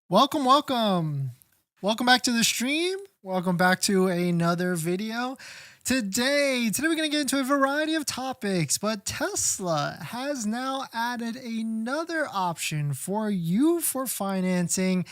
Welcome, welcome. Welcome back to the stream. Welcome back to another video. Today we're going to get into a variety of topics, but Tesla has now added another option for you for financing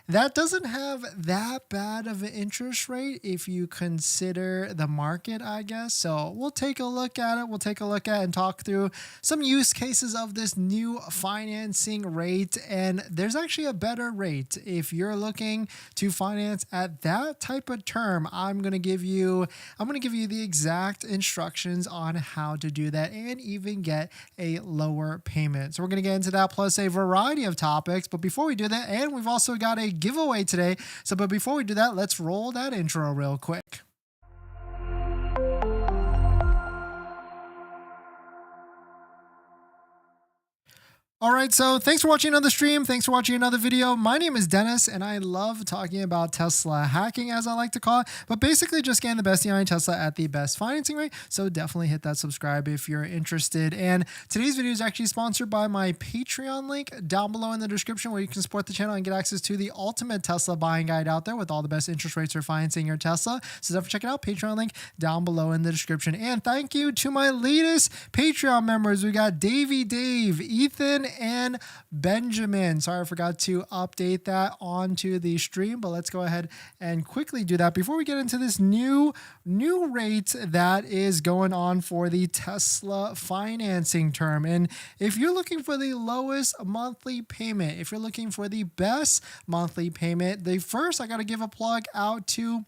that doesn't have that bad of an interest rate if you consider the market, I guess. So we'll take a look at it. We'll take a look at and talk through some use cases of this new financing rate. And there's actually a better rate. If you're looking to finance at that type of term, I'm going to give you the exact instructions on how to do that and even get a lower payment. So we're going to get into that plus a variety of topics. But before we do that, and we've also got a giveaway today. But before we do that, let's roll that intro real quick. All right, so thanks for watching another stream. Thanks for watching another video. My name is Dennis, and I love talking about Tesla hacking, as I like to call it, but basically just getting the best deal on Tesla at the best financing rate. So definitely hit that subscribe if you're interested. And today's video is actually sponsored by my Patreon link down below in the description, where you can support the channel and get access to the ultimate Tesla buying guide out there with all the best interest rates for financing your Tesla. So definitely check it out. Patreon link down below in the description. And thank you to my latest Patreon members. We got Davey Dave, Ethan, and Benjamin. Sorry, I forgot to update that onto the stream, but let's go ahead and quickly do that before we get into this new rate that is going on for the Tesla financing term. And if you're looking for the lowest monthly payment, if you're looking for the best monthly payment, I got to give a plug out to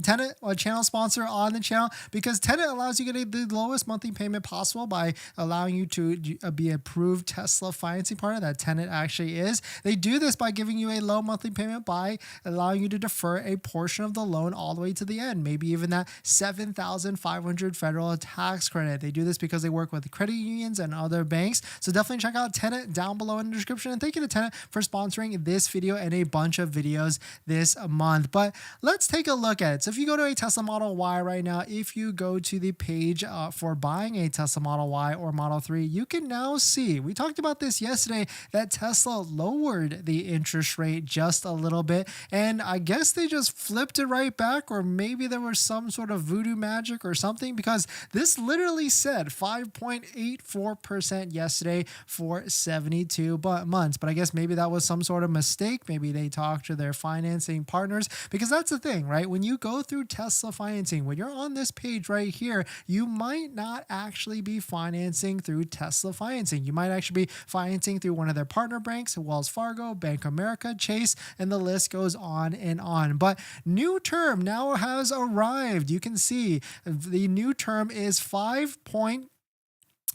Tenet, a channel sponsor on the channel, because Tenet allows you to get the lowest monthly payment possible by allowing you to be approved Tesla financing partner that Tenet actually is. They do this by giving you a low monthly payment by allowing you to defer a portion of the loan all the way to the end, maybe even that $7,500 federal tax credit. They do this because they work with credit unions and other banks. So definitely check out Tenet down below in the description. And thank you to Tenet for sponsoring this video and a bunch of videos this month. But let's take a look at it. So if you go to a Tesla Model Y right now, if you go to the page for buying a Tesla Model Y or Model 3, you can now see, we talked about this yesterday, that Tesla lowered the interest rate just a little bit. And I guess they just flipped it right back, or maybe there was some sort of voodoo magic or something, because this literally said 5.84% yesterday for 72 months. But I guess maybe that was some sort of mistake. Maybe they talked to their financing partners, because that's the thing, right? When you go through Tesla financing, when you're on this page right here, you might not actually be financing through Tesla financing. You might actually be financing through one of their partner banks, Wells Fargo, Bank of America, Chase, and the list goes on and on. But new term now has arrived. You can see the new term is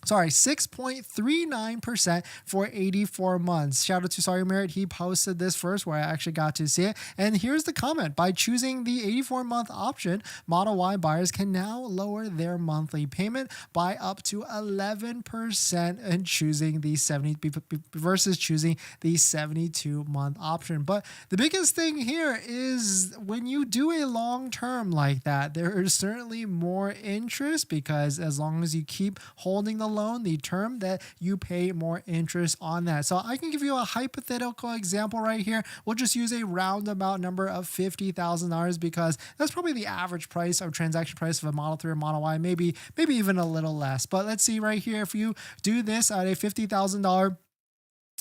6.39% for 84 months. Shout out to Sorry Merritt. He posted this first where I actually got to see it. And here's the comment. By choosing the 84-month option, Model Y buyers can now lower their monthly payment by up to 11% and choosing the 70 versus choosing the 72-month option. But the biggest thing here is when you do a long term like that, there is certainly more interest, because as long as you keep holding the loan, the term, that you pay more interest on that. So I can give you a hypothetical example right here. We'll just use a roundabout number of $50,000, because that's probably the average price or transaction price of a Model 3 or Model Y, maybe even a little less. But let's see right here, if you do this at a $50,000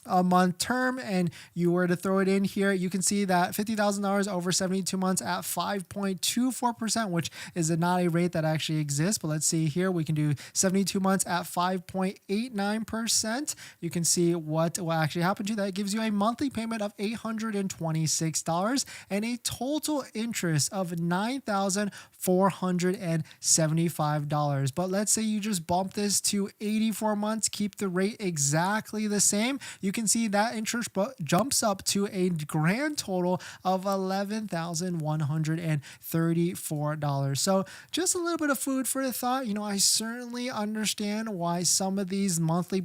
a month term and you were to throw it in here, you can see that $50,000 over 72 months at 5.24%, which is not a rate that actually exists. But let's see here, we can do 72 months at 5.89%. You can see what will actually happen to that. It gives you a monthly payment of $826 and a total interest of $9,475. But let's say you just bump this to 84 months, keep the rate exactly the same. You can see that interest jumps up to a grand total of $11,134. So just a little bit of food for the thought. I certainly understand why some of these monthly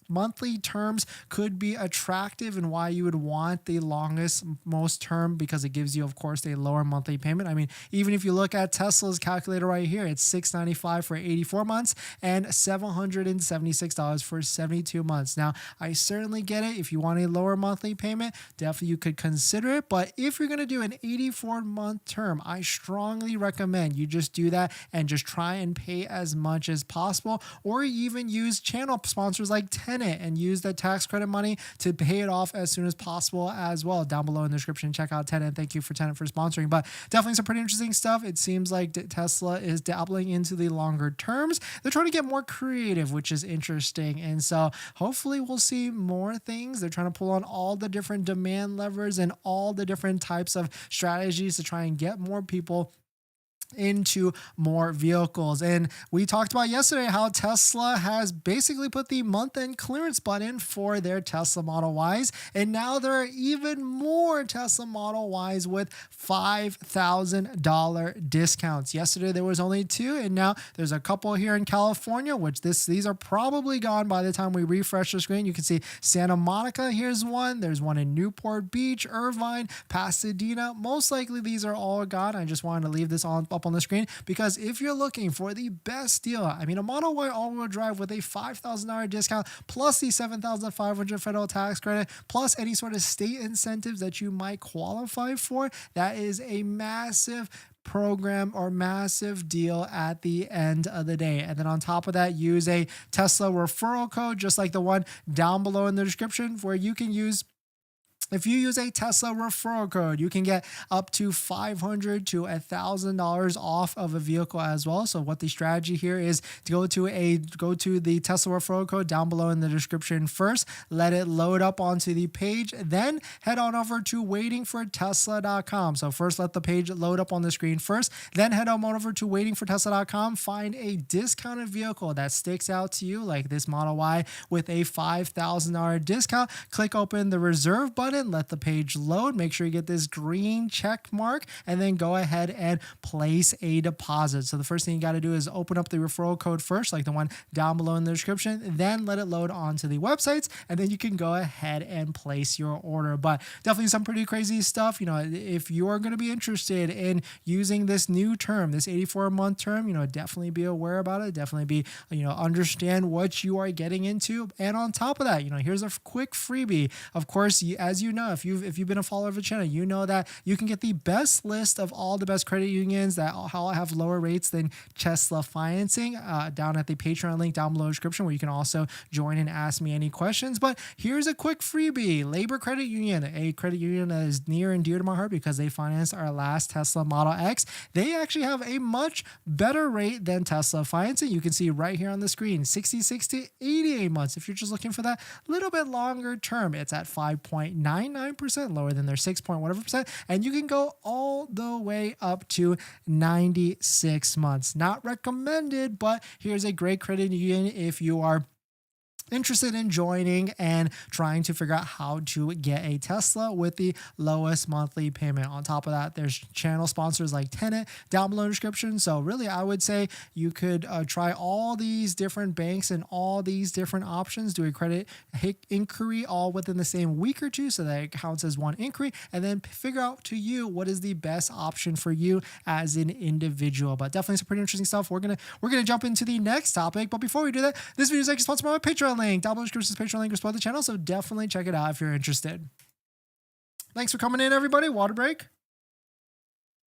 monthly terms could be attractive and why you would want the longest, most term, because it gives you, of course, a lower monthly payment. I mean, even if you look at Tesla's calculator right here, it's $695 for 84 months and $776 for 72 months. Now, I certainly get it. If you want a lower monthly payment, definitely you could consider it. But if you're going to do an 84-month term, I strongly recommend you just do that and just try and pay as much as possible, or even use channel sponsors like Tenet and use the tax credit money to pay it off as soon as possible as well. Down below in the description, check out Tenet. Thank you for Tenet for sponsoring. But definitely some pretty interesting stuff. It seems like Tesla is dabbling into the longer terms. They're trying to get more creative, which is interesting. And so hopefully we'll see more things. They're trying to pull on all the different demand levers and all the different types of strategies to try and get more people into more vehicles. And we talked about yesterday how Tesla has basically put the month-end clearance button for their Tesla Model Ys, and now there are even more Tesla Model Ys with $5,000 discounts. Yesterday there was only 2, and now there's a couple here in California, which these are probably gone by the time we refresh the screen. You can see Santa Monica, here's one. There's one in Newport Beach, Irvine, Pasadena. Most likely these are all gone. I just wanted to leave this up on the screen because if you're looking for the best deal, I mean, a Model Y all-wheel drive with a $5,000 discount plus the $7,500 federal tax credit plus any sort of state incentives that you might qualify for, that is a massive program or massive deal at the end of the day. And then on top of that, use a Tesla referral code just like the one down below in the description, where you can use. If you use a Tesla referral code, you can get up to $500 to $1,000 off of a vehicle as well. So what the strategy here is to go to the Tesla referral code down below in the description first, let it load up onto the page, then head on over to waitingfortesla.com. So first let the page load up on the screen first, then head on over to waitingfortesla.com, find a discounted vehicle that sticks out to you like this Model Y with a $5,000 discount. Click open the reserve button, let the page load, make sure you get this green check mark, and then go ahead and place a deposit. So the first thing you got to do is open up the referral code first, like the one down below in the description, then let it load onto the websites, and then you can go ahead and place your order. But definitely some pretty crazy stuff. You know, if you are going to be interested in using this new term, this 84-month term, you know, definitely be aware about it. Definitely be, you know, understand what you are getting into. And on top of that, you know, here's a quick freebie. Of course, as you know, if you've been a follower of the channel, you know that you can get the best list of all the best credit unions that all have lower rates than Tesla financing down at the Patreon link down below in the description, where you can also join and ask me any questions. But here's a quick freebie. Labor Credit Union, a credit union that is near and dear to my heart because they financed our last Tesla Model X. They actually have a much better rate than Tesla financing. You can see right here on the screen, 66 to 88 months. If you're just looking for that little bit longer term, it's at 5.99%, lower than their 6.whatever%, and you can go all the way up to 96 months. Not recommended, but here's a great credit union if you are interested in joining and trying to figure out how to get a Tesla with the lowest monthly payment. On top of that, there's channel sponsors like Tenet down below in the description. So really, I would say you could try all these different banks and all these different options, do a credit inquiry all within the same week or two so that it counts as one inquiry, and then figure out to you what is the best option for you as an individual. But definitely some pretty interesting stuff. We're gonna jump into the next topic. But before we do that, this video is actually sponsored by my Patreon link. Down below the description is Patreon link to support the channel, so definitely check it out if you're interested. Thanks for coming in, everybody. Water break.